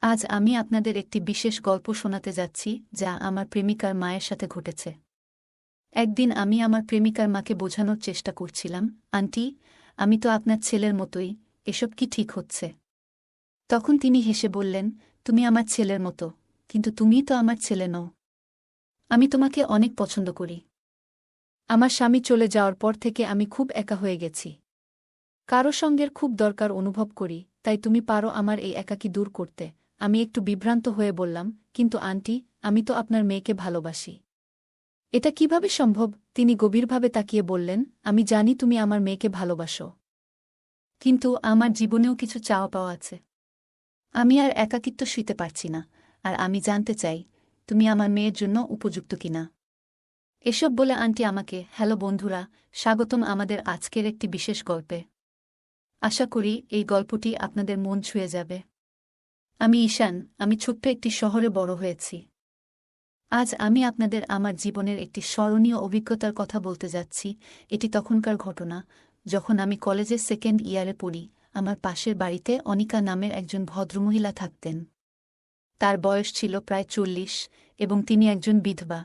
আজ আমি আপনাদের একটি বিশেষ গল্প শোনাতে যাচ্ছি যা আমার প্রেমিকার মায়ের সাথে ঘটেছে। একদিন আমি আমার প্রেমিকার মাকে বোঝানোর চেষ্টা করছিলাম, আন্টি, আমি তো আপনার ছেলের মতোই, এসব কি ঠিক হচ্ছে? তখন তিনি হেসে বললেন, তুমি আমার ছেলের মতো, কিন্তু তুমিই তো আমার ছেলে নও। আমি তোমাকে অনেক পছন্দ করি। আমার স্বামী চলে যাওয়ার পর থেকে আমি খুব একা হয়ে গেছি। কারো সঙ্গের খুব দরকার অনুভব করি, তাই তুমি পারো আমার এই একাকী দূর করতে। আমি একটু বিভ্রান্ত হয়ে বললাম, কিন্তু আন্টি, আমি তো আপনার মেয়েকে ভালোবাসি। এটা কিভাবে সম্ভব? তিনি গভীরভাবে তাকিয়ে বললেন, আমি জানি তুমি আমার মেয়েকে ভালোবাসো, কিন্তু আমার জীবনেও কিছু চাওয়া পাওয়া আছে। আমি আর একাকিত্ব শুইতে পারছি না, আর আমি জানতে চাই তুমি আমার মেয়ের জন্য উপযুক্ত কিনা। এসব বলে আন্টি আমাকে, হ্যালো বন্ধুরা, স্বাগতম আমাদের আজকের একটি বিশেষ গল্পে। আশা করি এই গল্পটি আপনাদের মন ছুঁয়ে যাবে। আমি ঈশান, আমি ছোট্ট একটি শহরে বড় হয়েছি। আজ আমি আপনাদের আমার জীবনের একটি স্মরণীয় অভিজ্ঞতার কথা বলতে যাচ্ছি। এটি তখনকার ঘটনা, যখন আমি কলেজের সেকেন্ড ইয়ারে পড়ি। আমার পাশের বাড়িতে অনিকা নামের একজন ভদ্রমহিলা থাকতেন। তার বয়স ছিল প্রায় 40 এবং তিনি একজন বিধবা।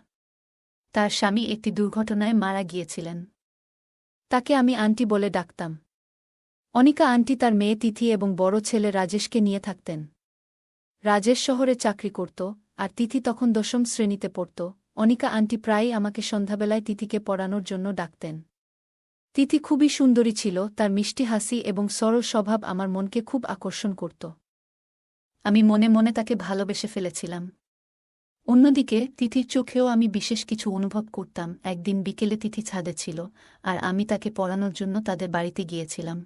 তার স্বামী একটি দুর্ঘটনায় মারা গিয়েছিলেন। তাকে আমি আন্টি বলে ডাকতাম। অনিকা আন্টি তার মেয়ে তিথি এবং বড় ছেলে রাজেশকে নিয়ে থাকতেন। রাজেশ শহরে চাকরি করত, আর তিথি তখন 10ম শ্রেণীতে পড়ত। অনিকা আন্টি প্রায়ই আমাকে সন্ধ্যাবেলায় তিথিকে পড়ানোর জন্য ডাকতেন। তিথি খুবই সুন্দরী ছিল, তার মিষ্টি হাসি এবং সরল স্বভাব আমার মনকে খুব আকর্ষণ করত। আমি মনে মনে তাকে ভালোবেসে ফেলেছিলাম। অন্যদিকে তিথির চোখেও আমি বিশেষ কিছু অনুভব করতাম। একদিন বিকেলে তিথি ছাদে ছিল, আর আমি তাকে পড়ানোর জন্য তাদের বাড়িতে গিয়েছিলাম।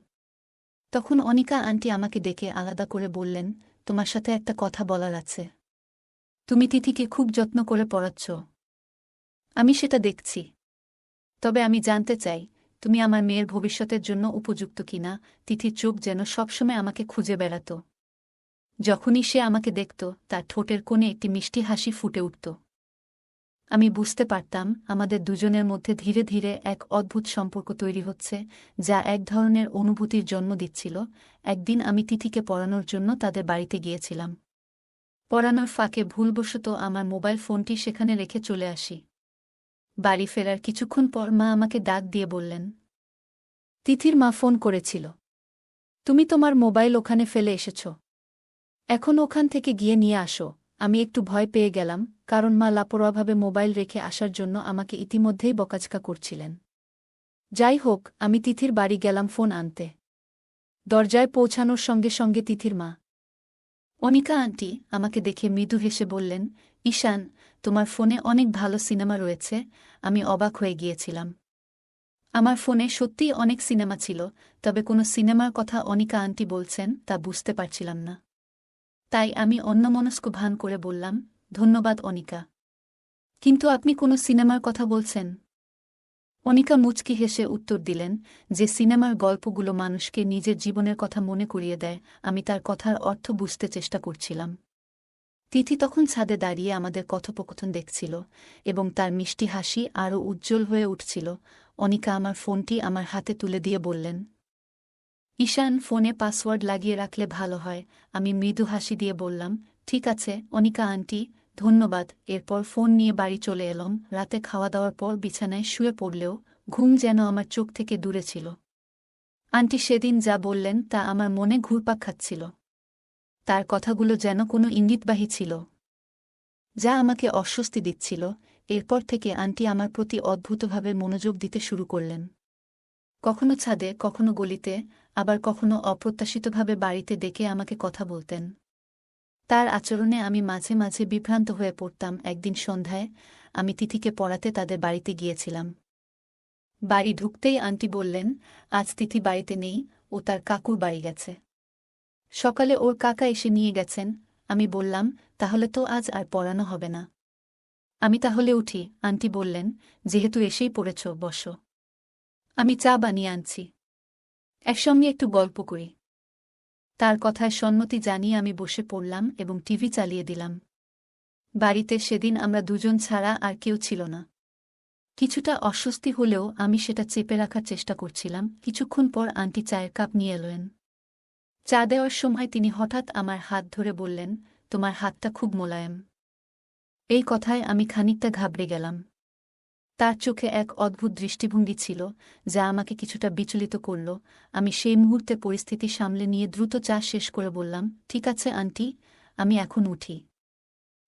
তখন অনিকা আন্টি আমাকে ডেকে আলাদা করে বললেন, তোমার সাথে একটা কথা বলার আছে। তুমি তিথিকে খুব যত্ন করে পড়াচ্ছ। আমি সেটা দেখছি। তবে আমি জানতে চাই, তুমি আমার মেয়ের ভবিষ্যতের জন্য উপযুক্ত কিনা। তিথির চোখ যেন সবসময় আমাকে খুঁজে বেড়াত। যখনই সে আমাকে দেখত, তার ঠোঁটের কোণে একটি মিষ্টি হাসি ফুটে উঠত। আমি বুঝতে পারতাম আমাদের দুজনের মধ্যে ধীরে ধীরে এক অদ্ভুত সম্পর্ক তৈরি হচ্ছে, যা এক ধরনের অনুভূতির জন্ম দিচ্ছিল। একদিন আমি তিথিকে পড়ানোর জন্য তাদের বাড়িতে গিয়েছিলাম। পড়ানোর ফাঁকে ভুলবশত আমার মোবাইল ফোনটি সেখানে রেখে চলে আসি। বাড়ি ফেরার কিছুক্ষণ পর মা আমাকে ডাক দিয়ে বললেন, তিথির মা ফোন করেছিল। তুমি তোমার মোবাইল ওখানে ফেলে এসেছ। এখন ওখান থেকে গিয়ে নিয়ে আসো। আমি একটু ভয় পেয়ে গেলাম, কারণ মা লাপরোয়াভাবে মোবাইল রেখে আসার জন্য আমাকে ইতিমধ্যেই বকাঝকা করছিলেন। যাই হোক, আমি তিথির বাড়ি গেলাম ফোন আনতে। দরজায় পৌঁছানোর সঙ্গে সঙ্গে তিথির মা অনিকা আন্টি আমাকে দেখে মৃদু হেসে বললেন, ঈশান, তোমার ফোনে অনেক ভালো সিনেমা রয়েছে। আমি অবাক হয়ে গিয়েছিলাম। আমার ফোনে সত্যিই অনেক সিনেমা ছিল, তবে কোনো সিনেমার কথা অনিকা আন্টি বলছেন তা বুঝতে পারছিলাম না। তাই আমি অন্যমনস্ক ভান করে বললাম, ধন্যবাদ অনিকা। কিন্তু আপনি কোনো সিনেমার কথা বলছেন? অনিকা মুচকি হেসে উত্তর দিলেন, যে সিনেমার গল্পগুলো মানুষকে নিজের জীবনের কথা মনে করিয়ে দেয়। আমি তার কথার অর্থ বুঝতে চেষ্টা করছিলাম। তিথি তখন ছাদে দাঁড়িয়ে আমাদের কথোপকথন দেখছিল, এবং তার মিষ্টি হাসি আরও উজ্জ্বল হয়ে উঠছিল। অনিকা আমার ফোনটি আমার হাতে তুলে দিয়ে বললেন, ঈশান, ফোনে পাসওয়ার্ড লাগিয়ে রাখলে ভালো হয়। আমি মৃদু হাসি দিয়ে বললাম, ঠিক আছে অনিকা আন্টি, ধন্যবাদ। এরপর ফোন নিয়ে বাড়ি চলে এলাম। রাতে খাওয়া দাওয়ার পর বিছানায় শুয়ে পড়লেও ঘুম যেন আমার চোখ থেকে দূরে ছিল। আন্টি সেদিন যা বললেন তা আমার মনে ঘুরপাক খাচ্ছিল। তার কথাগুলো যেন কোনো ইঙ্গিতবাহী ছিল, যা আমাকে অস্বস্তি দিচ্ছিল। এরপর থেকে আন্টি আমার প্রতি অদ্ভুতভাবে মনোযোগ দিতে শুরু করলেন। কখনো ছাদে, কখনো গলিতে, আবার কখনো অপ্রত্যাশিতভাবে বাড়িতে ডেকে আমাকে কথা বলতেন। তার আচরণে আমি মাঝে মাঝে বিভ্রান্ত হয়ে পড়তাম। একদিন সন্ধ্যায় আমি তিথিকে পড়াতে তাদের বাড়িতে গিয়েছিলাম। বাড়ি ঢুকতেই আন্টি বললেন, আজ তিথি বাড়িতে নেই, ও তার কাকুর বাড়ি গেছে। সকালে ওর কাকা এসে নিয়ে গেছেন। আমি বললাম, তাহলে তো আজ আর পড়ানো হবে না। আমি তাহলে উঠি। আন্টি বললেন, যেহেতু এসেই পড়েছ, বসো। আমি চা বানিয়ে আনছি, একসঙ্গে একটু গল্প করি। তার কথায় সম্মতি জানিয়ে আমি বসে পড়লাম এবং টিভি চালিয়ে দিলাম। বাড়িতে সেদিন আমরা দুজন ছাড়া আর কেউ ছিল না। কিছুটা অস্বস্তি হলেও আমি সেটা চেপে রাখার চেষ্টা করছিলাম। কিছুক্ষণ পর আন্টি চায়ের কাপ নিয়ে এলেন। চা দেওয়ার সময় তিনি হঠাৎ আমার হাত ধরে বললেন, তোমার হাতটা খুব মোলায়েম। এই কথায় আমি খানিকটা ঘাবড়ে গেলাম। তার চোখে এক অদ্ভুত দৃষ্টিভঙ্গি ছিল, যা আমাকে কিছুটা বিচলিত করল। আমি সেই মুহূর্তে পরিস্থিতি সামলে নিয়ে দ্রুত চা শেষ করে বললাম, ঠিক আছে আন্টি, আমি এখন উঠি।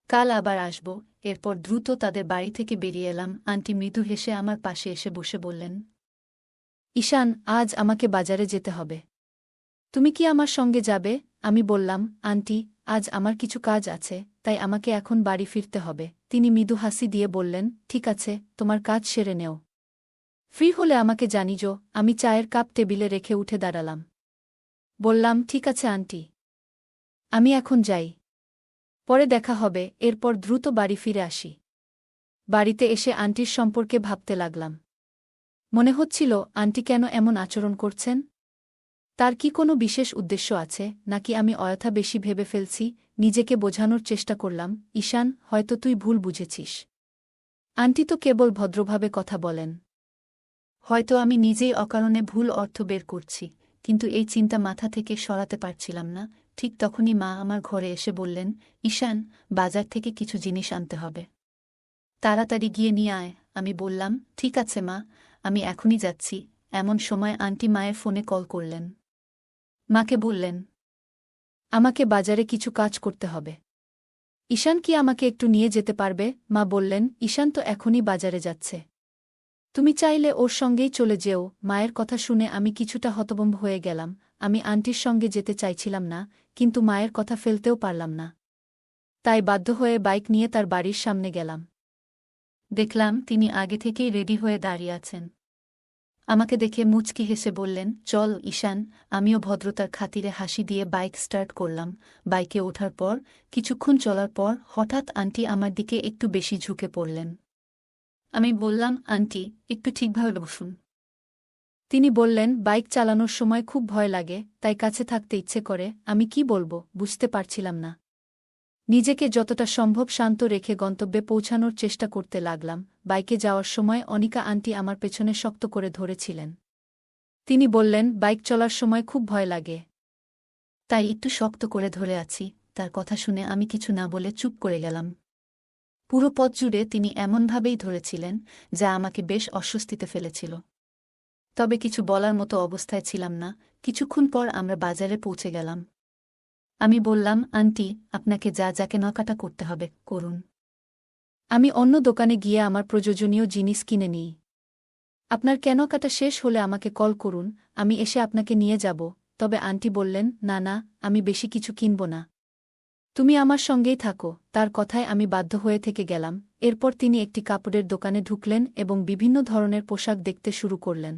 কাল আবার আসব। এরপর দ্রুত তাদের বাড়ি থেকে বেরিয়ে এলাম। আন্টি মৃদু হেসে আমার পাশে এসে বসে বললেন, ঈশান, আজ আমাকে বাজারে যেতে হবে। তুমি কি আমার সঙ্গে যাবে? আমি বললাম, আন্টি, আজ আমার কিছু কাজ আছে, তাই আমাকে এখন বাড়ি ফিরতে হবে। তিনি মৃদু হাসি দিয়ে বললেন, ঠিক আছে, তোমার কাজ সেরে নেও। ফ্রি হলে আমাকে জানিও। আমি চায়ের কাপ টেবিলে রেখে উঠে দাঁড়ালাম। বললাম, ঠিক আছে আন্টি, আমি এখন যাই, পরে দেখা হবে। এরপর দ্রুত বাড়ি ফিরে আসি। বাড়িতে এসে আন্টির সম্পর্কে ভাবতে লাগলাম। মনে হচ্ছিল, আন্টি কেন এমন আচরণ করছেন? তার কি কোনো বিশেষ উদ্দেশ্য আছে, নাকি আমি অযথা বেশি ভেবে ফেলছি? নিজেকে বোঝানোর চেষ্টা করলাম, ঈশান, হয়তো তুই ভুল বুঝেছিস। আন্টি তো কেবল ভদ্রভাবে কথা বলেন। হয়তো আমি নিজেই অকারণে ভুল অর্থ বের করছি, কিন্তু এই চিন্তা মাথা থেকে সরাতে পারছিলাম না। ঠিক তখনই মা আমার ঘরে এসে বললেন, ঈশান, বাজার থেকে কিছু জিনিস আনতে হবে, তাড়াতাড়ি গিয়ে নিয়ে আয়। আমি বললাম, ঠিক আছে মা, আমি এখনই যাচ্ছি। এমন সময় আন্টি মায়ের ফোনে কল করলেন। মাকে বললেন, আমাকে বাজারে কিছু কাজ করতে হবে। ঈশান কি আমাকে একটু নিয়ে যেতে পারবে? মা বললেন, ঈশান তো এখনই বাজারে যাচ্ছে, তুমি চাইলে ওর সঙ্গেই চলে যেও। মায়ের কথা শুনে আমি কিছুটা হতভম্ব হয়ে গেলাম। আমি আন্টির সঙ্গে যেতে চাইছিলাম না, কিন্তু মায়ের কথা ফেলতেও পারলাম না। তাই বাধ্য হয়ে বাইক নিয়ে তার বাড়ির সামনে গেলাম। দেখলাম তিনি আগে থেকেই রেডি হয়ে দাঁড়িয়ে আছেন। আমাকে দেখে মুচকি হেসে বললেন, চল ঈশান। আমিও ভদ্রতার খাতিরে হাসি দিয়ে বাইক স্টার্ট করলাম। বাইকে ওঠার পর কিছুক্ষণ চলার পর হঠাৎ আন্টি আমার দিকে একটু বেশি ঝুঁকে পড়লেন। আমি বললাম, আন্টি, একটু ঠিকভাবে বসুন। তিনি বললেন, বাইক চালানোর সময় খুব ভয় লাগে, তাই কাছে থাকতে ইচ্ছে করে। আমি কি বলবো বুঝতে পারছিলাম না। নিজেকে যতটা সম্ভব শান্ত রেখে গন্তব্যে পৌঁছানোর চেষ্টা করতে লাগলাম। বাইকে যাওয়ার সময় অনিকা আন্টি আমার পেছনে শক্ত করে ধরেছিলেন। তিনি বললেন, বাইক চলার সময় খুব ভয় লাগে, তাই একটু শক্ত করে ধরে আছি। তার কথা শুনে আমি কিছু না বলে চুপ করে গেলাম। পুরো পথ জুড়ে তিনি এমনভাবেই ধরেছিলেন, যা আমাকে বেশ অস্বস্তিতে ফেলেছিল। তবে কিছু বলার মতো অবস্থায় ছিলাম না। কিছুক্ষণ পর আমরা বাজারে পৌঁছে গেলাম। আমি বললাম, আন্টি, আপনাকে যা যা কেনাকাটা করতে হবে করুন। আমি অন্য দোকানে গিয়ে আমার প্রয়োজনীয় জিনিস কিনে নিই। আপনার কেনাকাটা শেষ হলে আমাকে কল করুন, আমি এসে আপনাকে নিয়ে যাব। তবে আন্টি বললেন, না না, আমি বেশি কিছু কিনব না, তুমি আমার সঙ্গেই থাকো। তার কথায় আমি বাধ্য হয়ে থেকে গেলাম। এরপর তিনি একটি কাপড়ের দোকানে ঢুকলেন এবং বিভিন্ন ধরনের পোশাক দেখতে শুরু করলেন।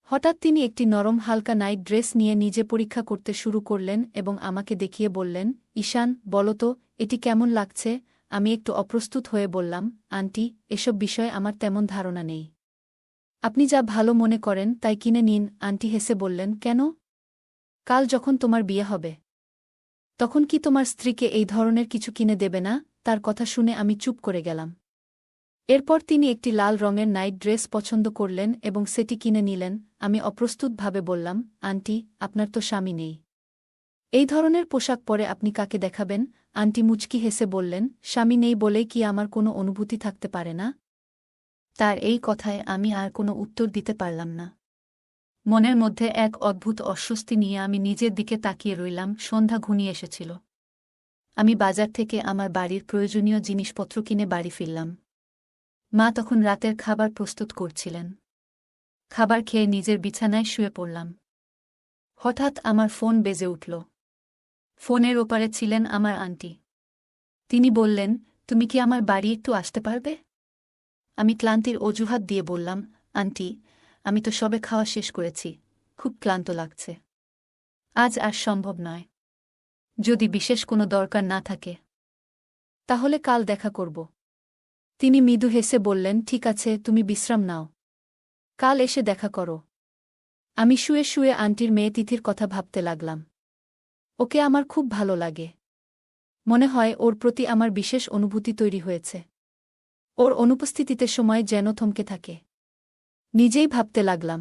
হঠাৎ তিনি একটি নরম হালকা নাইট ড্রেস নিয়ে নিজে পরীক্ষা করতে শুরু করলেন এবং আমাকে দেখিয়ে বললেন, ঈশান, বলো তো, এটি কেমন লাগছে? আমি একটু অপ্রস্তুত হয়ে বললাম, আন্টি, এসব বিষয়ে আমার তেমন ধারণা নেই, আপনি যা ভালো মনে করেন তাই কিনে নিন। আন্টি হেসে বললেন, কেন? কাল যখন তোমার বিয়ে হবে, তখন কি তোমার স্ত্রীকে এই ধরনের কিছু কিনে দেবে না? তার কথা শুনে আমি চুপ করে গেলাম। এরপর তিনি একটি লাল রঙের নাইট ড্রেস পছন্দ করলেন এবং সেটি কিনে নিলেন। আমি অপ্রস্তুতভাবে বললাম, আন্টি, আপনার তো স্বামী নেই, এই ধরনের পোশাক পরে আপনি কাকে দেখাবেন? আন্টি মুচকি হেসে বললেন, স্বামী নেই বলেই কি আমার কোনো অনুভূতি থাকতে পারে না? তার এই কথায় আমি আর কোনো উত্তর দিতে পারলাম না। মনের মধ্যে এক অদ্ভুত অস্বস্তি নিয়ে আমি নিজের দিকে তাকিয়ে রইলাম। সন্ধ্যা ঘনিয়ে এসেছিল। আমি বাজার থেকে আমার বাড়ির প্রয়োজনীয় জিনিসপত্র কিনে বাড়ি ফিরলাম। মা তখন রাতের খাবার প্রস্তুত করছিলেন। খাবার খেয়ে নিজের বিছানায় শুয়ে পড়লাম। হঠাৎ আমার ফোন বেজে উঠল। ফোনের ওপারে ছিলেন আমার আন্টি। তিনি বললেন, তুমি কি আমার বাড়ি একটু আসতে পারবে? আমি ক্লান্তির অজুহাত দিয়ে বললাম, আন্টি, আমি তো সবে খাওয়া শেষ করেছি, খুব ক্লান্ত লাগছে, আজ আর সম্ভব নয়। যদি বিশেষ কোনো দরকার না থাকে, তাহলে কাল দেখা করব। তিনি মৃদু হেসে বললেন, ঠিক আছে, তুমি বিশ্রাম নাও, কাল এসে দেখা করো। আমি শুয়ে শুয়ে আন্টির মেয়ে তিথির কথা ভাবতে লাগলাম। ওকে আমার খুব ভালো লাগে। মনে হয় ওর প্রতি আমার বিশেষ অনুভূতি তৈরি হয়েছে। ওর অনুপস্থিতিতে সময় যেন থমকে থাকে। নিজেই ভাবতে লাগলাম,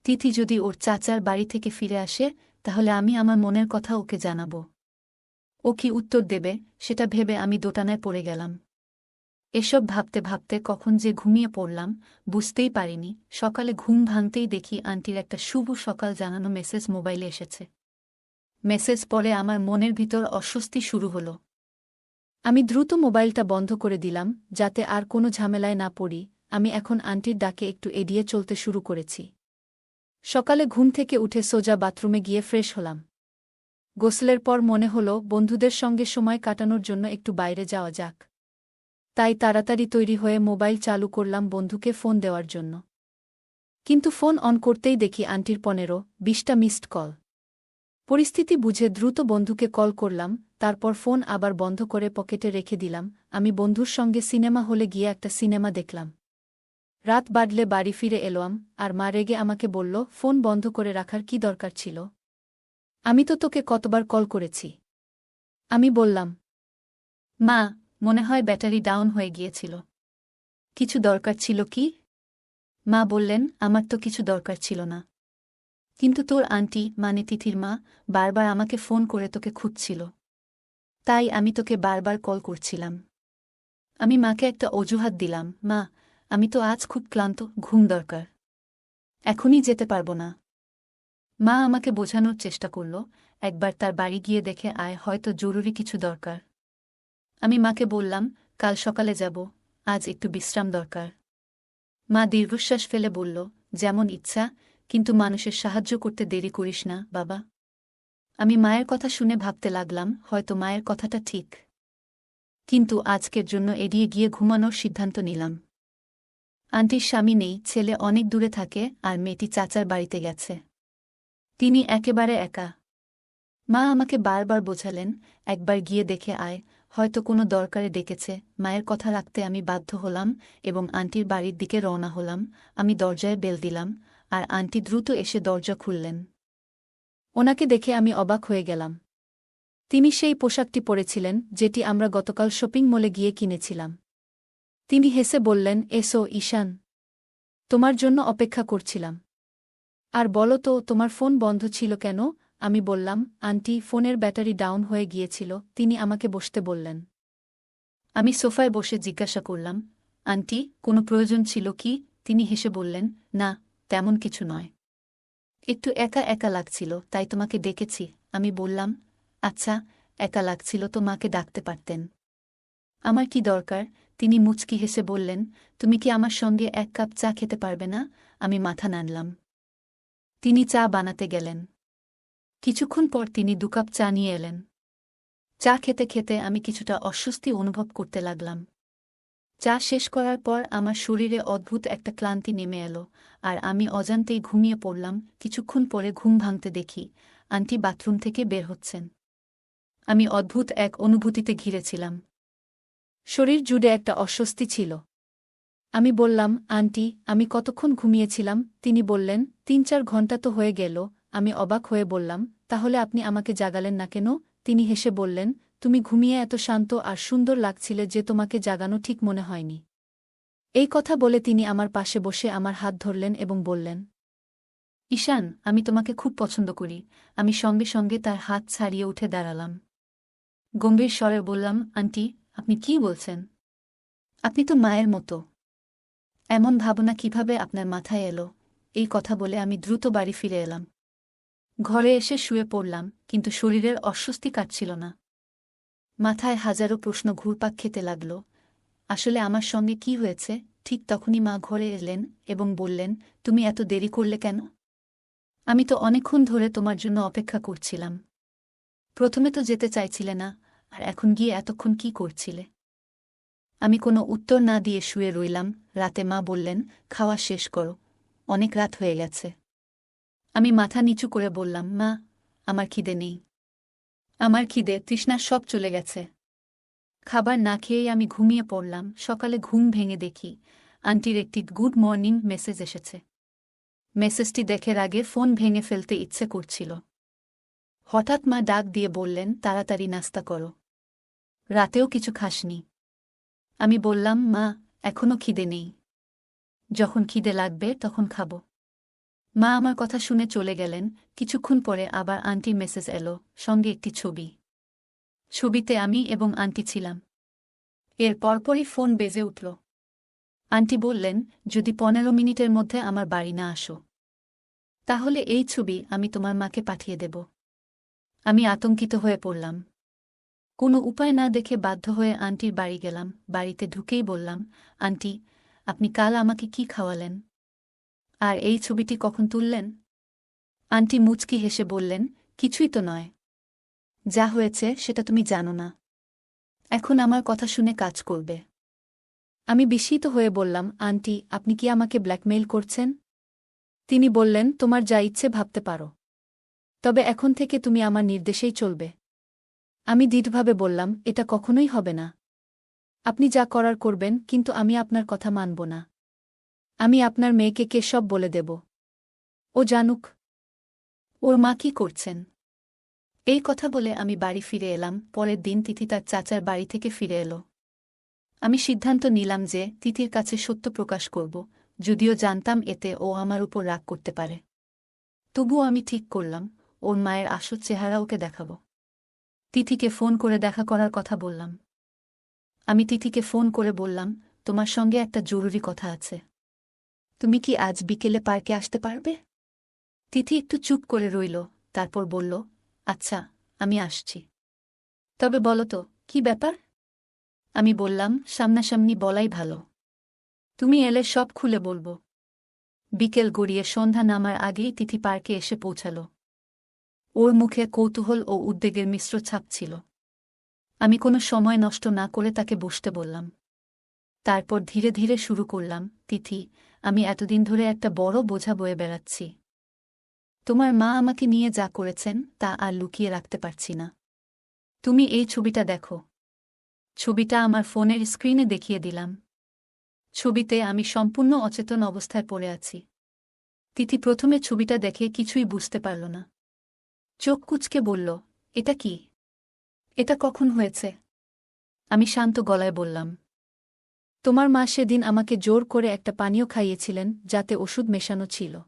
তিথি যদি ওর চাচার বাড়ি থেকে ফিরে আসে, তাহলে আমি আমার মনের কথা ওকে জানাব। ও কি উত্তর দেবে সেটা ভেবে আমি দোটানায় পড়ে গেলাম। এসব ভাবতে ভাবতে কখন যে ঘুমিয়ে পড়লাম বুঝতেই পারিনি। সকালে ঘুম ভাঙতেই দেখি আন্টির একটা শুভ সকাল জানানো মেসেজ মোবাইলে এসেছে। মেসেজ পড়ে আমার মনের ভিতর অস্বস্তি শুরু হলো। আমি দ্রুত মোবাইলটা বন্ধ করে দিলাম যাতে আর কোনো ঝামেলায় না পড়ি। আমি এখন আন্টির ডাকে একটু এড়িয়ে চলতে শুরু করেছি। সকালে ঘুম থেকে উঠে সোজা বাথরুমে গিয়ে ফ্রেশ হলাম। গোসলের পর মনে হলো বন্ধুদের সঙ্গে সময় কাটানোর জন্য একটু বাইরে যাওয়া যাক। তাই তাড়াতাড়ি তৈরি হয়ে মোবাইল চালু করলাম বন্ধুকে ফোন দেওয়ার জন্য। কিন্তু ফোন অন করতেই দেখি আন্টির 15-20টা মিসড কল। পরিস্থিতি বুঝে দ্রুত বন্ধুকে কল করলাম, তারপর ফোন আবার বন্ধ করে পকেটে রেখে দিলাম। আমি বন্ধুর সঙ্গে সিনেমা হলে গিয়ে একটা সিনেমা দেখলাম। রাত বাড়লে বাড়ি ফিরে এলাম, আর মা রেগে আমাকে বলল, ফোন বন্ধ করে রাখার কি দরকার ছিল? আমি তো তোকে কতবার কল করেছি। আমি বললাম, মা, মনে হয় ব্যাটারি ডাউন হয়ে গিয়েছিল। কিছু দরকার ছিল কি? মা বললেন, আমার তো কিছু দরকার ছিল না, কিন্তু তোর আন্টি মানে তিথির মা বারবার আমাকে ফোন করে তোকে খুঁজছিল, তাই আমি তোকে বারবার কল করছিলাম। আমি মাকে একটা অজুহাত দিলাম, মা, আমি তো আজ খুব ক্লান্ত, ঘুম দরকার, এখনই যেতে পারবো না। মা আমাকে বোঝানোর চেষ্টা করল, একবার তার বাড়ি গিয়ে দেখে আয়, হয়তো জরুরি কিছু দরকার। আমি মাকে বললাম, কাল সকালে যাব, আজ একটু বিশ্রাম দরকার। মা দীর্ঘশ্বাস ফেলে বলল, যেমন ইচ্ছা, কিন্তু মানুষের সাহায্য করতে দেরি করিস না, বাবা। আমি মায়ের কথা শুনে ভাবতে লাগলাম, হয়তো মায়ের কথাটা ঠিক। কিন্তু আজকের জন্য এড়িয়ে গিয়ে ঘুমানোর সিদ্ধান্ত নিলাম। আন্টির স্বামী নেই, ছেলে অনেক দূরে থাকে, আর মেয়েটি চাচার বাড়িতে গেছে। তিনি একেবারে একা। মা আমাকে বারবার বোঝালেন, একবার গিয়ে দেখে আয়, হয়তো কোনো দরকারে ডেকেছে। মায়ের কথা রাখতে আমি বাধ্য হলাম এবং আন্টির বাড়ির দিকে রওনা হলাম। আমি দরজায় বেল দিলাম, আর আন্টি দ্রুত এসে দরজা খুললেন। ওনাকে দেখে আমি অবাক হয়ে গেলাম। তিনি সেই পোশাকটি পরেছিলেন যেটি আমরা গতকাল শপিং মলে গিয়ে কিনেছিলাম। তিনি হেসে বললেন, এসো ঈশান, তোমার জন্য অপেক্ষা করছিলাম। আর বলো তো, তোমার ফোন বন্ধ ছিল কেন? আমি বললাম, আন্টি, ফোনের ব্যাটারি ডাউন হয়ে গিয়েছিল। তিনি আমাকে বসতে বললেন। আমি সোফায় বসে জিজ্ঞাসা করলাম, আন্টি, কোনো প্রয়োজন ছিল কি? তিনি হেসে বললেন, না, তেমন কিছু নয়, একটু একা একা লাগছিল, তাই তোমাকে ডেকেছি। আমি বললাম, আচ্ছা, একা লাগছিল তো মাকে ডাকতে পারতেন। আমার কি দরকার? তিনি মুচকি হেসে বললেন, তুমি কি আমার সঙ্গে 1 কাপ চা খেতে পারবে না? আমি মাথা নাড়লাম। তিনি চা বানাতে গেলেন। কিছুক্ষণ পর তিনি 2 কাপ চা নিয়ে এলেন। চা খেতে খেতে আমি কিছুটা অস্বস্তি অনুভব করতে লাগলাম। চা শেষ করার পর আমার শরীরে অদ্ভুত একটা ক্লান্তি নেমে এলো, আর আমি অজান্তেই ঘুমিয়ে পড়লাম। কিছুক্ষণ পরে ঘুম ভাঙতে দেখি আন্টি বাথরুম থেকে বের হচ্ছেন। আমি অদ্ভুত এক অনুভূতিতে ঘিরেছিলাম। শরীর জুড়ে একটা অস্বস্তি ছিল। আমি বললাম, আন্টি, আমি কতক্ষণ ঘুমিয়েছিলাম? তিনি বললেন, 3-4 ঘন্টা তো হয়ে গেল। আমি অবাক হয়ে বললাম, তাহলে আপনি আমাকে জাগালেন না কেন? তিনি হেসে বললেন, তুমি ঘুমিয়ে এত শান্ত আর সুন্দর লাগছিলে যে তোমাকে জাগানো ঠিক মনে হয়নি। এই কথা বলে তিনি আমার পাশে বসে আমার হাত ধরলেন এবং বললেন, ঈশান, আমি তোমাকে খুব পছন্দ করি। আমি সঙ্গে সঙ্গে তার হাত ছাড়িয়ে উঠে দাঁড়ালাম। গম্ভীর স্বরে বললাম, আন্টি, আপনি কি বলছেন? আপনি তো মায়ের মতো। এমন ভাবনা কিভাবে আপনার মাথায় এলো? এই কথা বলে আমি দ্রুত বাড়ি ফিরে এলাম। ঘরে এসে শুয়ে পড়লাম, কিন্তু শরীরের অস্বস্তি কাটছিল না। মাথায় হাজারো প্রশ্ন ঘুরপাক খেতে লাগল। আসলে আমার সঙ্গে কি হয়েছে? ঠিক তখনই মা ঘরে এলেন এবং বললেন, তুমি এত দেরি করলে কেন? আমি তো অনেকক্ষণ ধরে তোমার জন্য অপেক্ষা করছিলাম। প্রথমে তো যেতে চাইছিলে না, আর এখন গিয়ে এতক্ষণ কি করছিলে? আমি কোনো উত্তর না দিয়ে শুয়ে রইলাম। রাতে মা বললেন, খাওয়া শেষ করো, অনেক রাত হয়ে গেছে। আমি মাথা নিচু করে বললাম, মা, আমার খিদে নেই। আমার খিদে তৃষ্ণা সব চলে গেছে। খাবার না খেয়েই আমি ঘুমিয়ে পড়লাম। সকালে ঘুম ভেঙে দেখি আন্টির একটি গুড মর্নিং মেসেজ এসেছে। মেসেজটি দেখার আগে ফোন ভেঙে ফেলতে ইচ্ছে করছিল। হঠাৎ মা ডাক দিয়ে বললেন, তাড়াতাড়ি নাস্তা করো, রাতেও কিছু খাসনি। আমি বললাম, মা, এখনও খিদে নেই, যখন খিদে লাগবে তখন খাব। মা আমার কথা শুনে চলে গেলেন। কিছুক্ষণ পরে আবার আন্টির মেসেজ এলো, সঙ্গে একটি ছবি। ছবিতে আমি এবং আন্টি ছিলাম। এর পরপরই ফোন বেজে উঠল। আন্টি বললেন, যদি 15 মিনিটের মধ্যে আমার বাড়ি না আসো, তাহলে এই ছবি আমি তোমার মাকে পাঠিয়ে দেব। আমি আতঙ্কিত হয়ে পড়লাম। কোনো উপায় না দেখে বাধ্য হয়ে আন্টির বাড়ি গেলাম। বাড়িতে ঢুকেই বললাম, আন্টি, আপনি কাল আমাকে কি খাওয়ালেন? আর এই ছবিটি কখন তুললেন? আন্টি মুচকি হেসে বললেন, কিছুই তো নয়। যা হয়েছে সেটা তুমি জানো না। এখন আমার কথা শুনে কাজ করবে। আমি বিস্মিত হয়ে বললাম, আন্টি, আপনি কি আমাকে ব্ল্যাকমেইল করছেন? তিনি বললেন, তোমার যা ইচ্ছে ভাবতে পারো, তবে এখন থেকে তুমি আমার নির্দেশেই চলবে। আমি দৃঢ়ভাবে বললাম, এটা কখনোই হবে না। আপনি যা করার করবেন, কিন্তু আমি আপনার কথা মানব না। আমি আপনার মেয়েকে সব বলে দেব। ও জানুক। ওর মা কি করছেন। এই কথা বলে আমি বাড়ি ফিরে এলাম। পরের দিন তিথি তার চাচার বাড়ি থেকে ফিরে এলো। আমি সিদ্ধান্ত নিলাম যে তিথির কাছে সত্য প্রকাশ করব, যদিও জানতাম এতে ও আমার উপর রাগ করতে পারে। তবুও আমি ঠিক করলাম, ওর মায়ের আসল চেহারা ওকে দেখাব। তিথিকে ফোন করে দেখা করার কথা বললাম। আমি তিথিকে ফোন করে বললাম, তোমার সঙ্গে একটা জরুরি কথা আছে। তুমি কি আজ বিকেলে পার্কে আসতে পারবে? তিথি একটু চুপ করে রইল, তারপর বলল, আচ্ছা, আমি আসছি। তবে বলো তো, কি ব্যাপার? আমি বললাম, সামনাসামনি বলাই ভালো। তুমি এলে সব খুলে বলবো। বিকেল গড়িয়ে সন্ধ্যা নামার আগেই তিথি পার্কে এসে পৌঁছাল। ওর মুখে কৌতূহল ও উদ্বেগের মিশ্র ছাপ ছিল। আমি কোনো সময় নষ্ট না করে তাকে বসতে বললাম। তারপর ধীরে ধীরে শুরু করলাম, তিথি, আমি এতদিন ধরে একটা বড় বোঝা বয়ে বেড়াচ্ছি। তোমার মা আমাকে নিয়ে যা করেছেন তা আর লুকিয়ে রাখতে পারছি না। তুমি এই ছবিটা দেখো। ছবিটা আমার ফোনের স্ক্রিনে দেখিয়ে দিলাম। ছবিতে আমি সম্পূর্ণ অচেতন অবস্থায় পড়ে আছি। তিথি প্রথমে ছবিটা দেখে কিছুই বুঝতে পারল না। চোখ কুঁচকে বলল, এটা কি? এটা কখন হয়েছে? আমি শান্ত গলায় বললাম, তোমার মা সেদিন আমাকে জোর করে একটা পানীয় খাইয়েছিলেন যাতে ওষুধ মেশানো ছিল।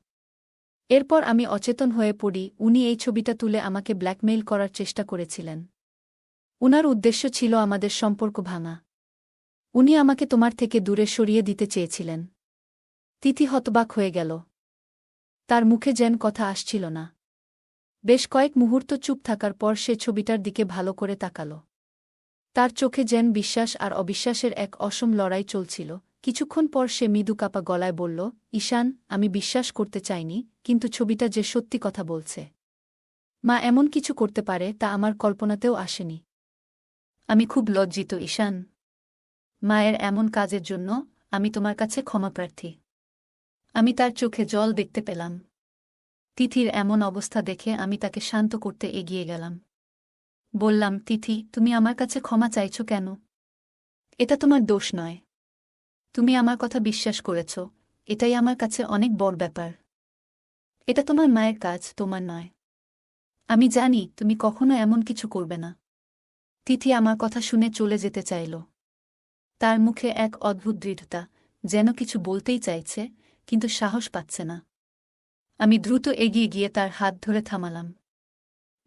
এরপর আমি অচেতন হয়ে পড়ি। উনি এই ছবিটা তুলে আমাকে ব্ল্যাকমেইল করার চেষ্টা করেছিলেন। উনার উদ্দেশ্য ছিল আমাদের সম্পর্ক ভাঙা। উনি আমাকে তোমার থেকে দূরে সরিয়ে দিতে চেয়েছিলেন। তিথি হতবাক হয়ে গেল। তার মুখে যেন কথা আসছিল না। বেশ কয়েক মুহূর্ত চুপ থাকার পর সে ছবিটার দিকে ভালো করে তাকাল। তার চোখে যেন বিশ্বাস আর অবিশ্বাসের এক অসম লড়াই চলছিল। কিছুক্ষণ পর সে মৃদু কাপা গলায় বলল, ঈশান, আমি বিশ্বাস করতে চাইনি, কিন্তু ছবিটা যে সত্যি কথা বলছে। মা এমন কিছু করতে পারে তা আমার কল্পনাতেও আসেনি। আমি খুব লজ্জিত ঈশান। মায়ের এমন কাজের জন্য আমি তোমার কাছে ক্ষমাপ্রার্থী। আমি তার চোখে জল দেখতে পেলাম। তিথির এমন অবস্থা দেখে আমি তাকে শান্ত করতে এগিয়ে গেলাম। বললাম, তিথি, তুমি আমার কাছে ক্ষমা চাইছ কেন? এটা তোমার দোষ নয়। তুমি আমার কথা বিশ্বাস করেছ, এটাই আমার কাছে অনেক বড় ব্যাপার। এটা তোমার মায়ের কাজ, তোমার নয়। আমি জানি তুমি কখনো এমন কিছু করবে না। তিথি আমার কথা শুনে চলে যেতে চাইল। তার মুখে এক অদ্ভুত দৃঢ়তা, যেন কিছু বলতেই চাইছে, কিন্তু সাহস পাচ্ছে না। আমি দ্রুত এগিয়ে গিয়ে তার হাত ধরে থামালাম।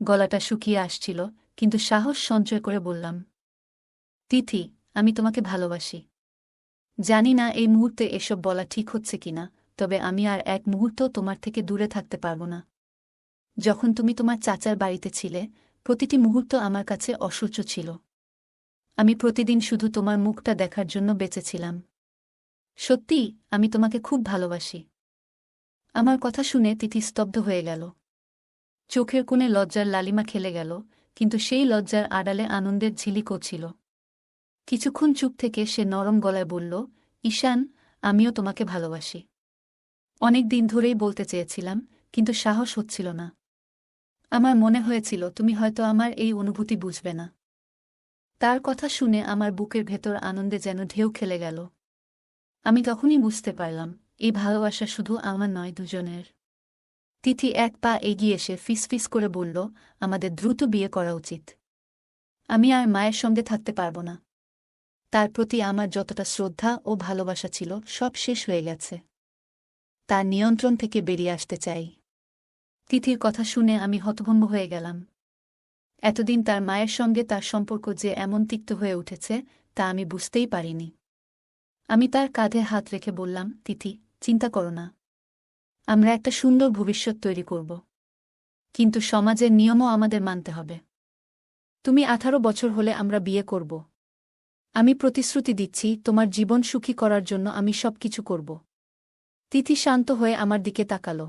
গলাটা শুকিয়ে আসছিল, কিন্তু সাহস সঞ্চয় করে বললাম, তিথি, আমি তোমাকে ভালোবাসি। জানি না এই মুহূর্তে এসব বলা ঠিক হচ্ছে কিনা, তবে আমি আর এক মুহূর্তও তোমার থেকে দূরে থাকতে পারব না। যখন তুমি তোমার চাচার বাড়িতে ছিলে, প্রতিটি মুহূর্ত আমার কাছে অসহ্য ছিল। আমি প্রতিদিন শুধু তোমার মুখটা দেখার জন্য বেঁচেছিলাম। সত্যি, আমি তোমাকে খুব ভালোবাসি। আমার কথা শুনে তিথি স্তব্ধ হয়ে গেল। চোখের কোণে লজ্জার লালিমা খেলে গেল, কিন্তু সেই লজ্জার আড়ালে আনন্দের ঝিলিকও ছিল। কিছুক্ষণ চুপ থেকে সে নরম গলায় বলল, ঈশান, আমিও তোমাকে ভালোবাসি। অনেক দিন ধরেই বলতে চেয়েছিলাম, কিন্তু সাহস হচ্ছিল না। আমার মনে হয়েছিল তুমি হয়তো আমার এই অনুভূতি বুঝবে না। তার কথা শুনে আমার বুকের ভেতর আনন্দে যেন ঢেউ খেলে গেল। আমি তখনই বুঝতে পারলাম, এই ভালোবাসা শুধু আমার নয়, দুজনের। তিথি এক পা এগিয়ে এসে ফিসফিস করে বলল, আমাদের দ্রুত বিয়ে করা উচিত। আমি আর মায়ের সঙ্গে থাকতে পারব না। তার প্রতি আমার যতটা শ্রদ্ধা ও ভালোবাসা ছিল সব শেষ হয়ে গেছে। তার নিয়ন্ত্রণ থেকে বেরিয়ে আসতে চাই। তিথির কথা শুনে আমি হতভম্ব হয়ে গেলাম। এতদিন তার মায়ের সঙ্গে তার সম্পর্ক যে এমন তিক্ত হয়ে উঠেছে তা আমি বুঝতেই পারিনি। আমি তার কাঁধে হাত রেখে বললাম, তিথি, চিন্তা করো না। আমরা একটা সুন্দর ভবিষ্যৎ তৈরি করব। কিন্তু সমাজের নিয়মও আমাদের মানতে হবে। তুমি 18 বছর হলে আমরা বিয়ে করব। আমি প্রতিশ্রুতি দিচ্ছি, তোমার জীবন সুখী করার জন্য আমি সব কিছু করব। তিথি শান্ত হয়ে আমার দিকে তাকাল।